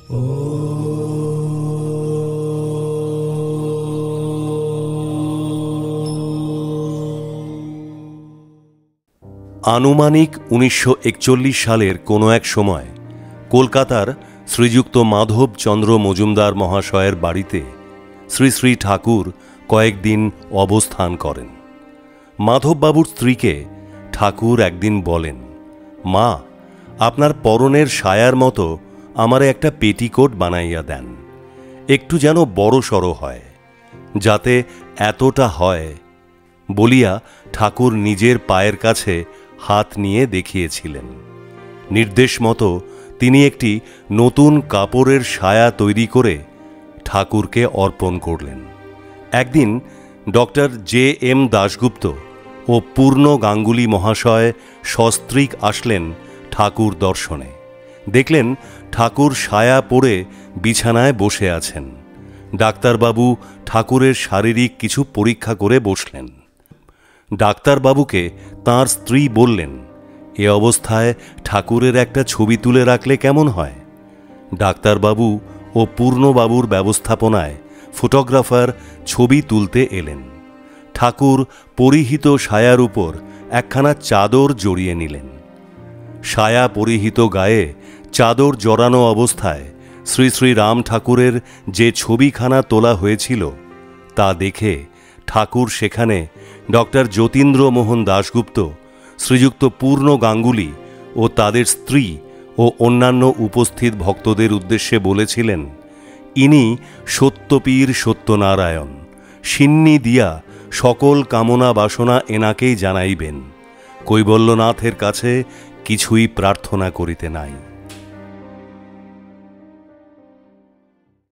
আনুমানিক 1941 সালের কোনো এক সময় কলকাতার শ্রীযুক্ত মাধবচন্দ্র মজুমদার মহাশয়ের বাড়িতে শ্রী শ্রী ঠাকুর কয়েকদিন অবস্থান করেন। মাধববাবুর স্ত্রীকে ঠাকুর একদিন বলেন, মা, আপনার পরনের সায়ার মতো আমারে একটা পেটিকোট বানাইয়া দেন, একটু যেন বড় সড়ো হয়, যাতে এতটা হয় বলিয়া ঠাকুর নিজের পায়ের কাছে হাত নিয়ে দেখিয়েছিলেন। নির্দেশ মতো তিনি একটি নতুন কাপড়ের সায়া তৈরি করে ঠাকুরকে অর্পণ করলেন। একদিন ডক্টর J.M. দাশগুপ্ত ও পূর্ণ গাঙ্গুলি মহাশয় সস্ত্রীক আসলেন ঠাকুর দর্শনে। দেখলেন ঠাকুর সায়া পরে বিছানায় বসে আছেন। ডাক্তারবাবু ঠাকুরের শারীরিক কিছু পরীক্ষা করে বসলেন। ডাক্তারবাবুকে তাঁর স্ত্রী বললেন, এ অবস্থায় ঠাকুরের একটা ছবি তুলে রাখলে কেমন হয়? ডাক্তারবাবু ও পূর্ণবাবুর ব্যবস্থাপনায় ফটোগ্রাফার ছবি তুলতে এলেন। ঠাকুর পরিহিত সায়ার উপর একখানা চাদর জড়িয়ে নিলেন। সায়া পরিহিত গায়ে চাদর জড়ানো অবস্থায় শ্রী শ্রী রাম ঠাকুরের যে ছবিখানা তোলা হয়েছিল তা দেখে ঠাকুর সেখানে ডক্টর যতীন্দ্রমোহন দাশগুপ্ত, শ্রীযুক্ত পূর্ণ গাঙ্গুলি ও তাদের স্ত্রী ও অন্যান্য উপস্থিত ভক্তদের উদ্দেশ্যে বলেছিলেন, ইনি সত্যপীর সত্যনারায়ণ, সিন্নি দিয়া সকল কামনা বাসনা এনাকেই জানাইবেন, কৈবল্যনাথের কাছে কিছুই প্রার্থনা করিতে নাই।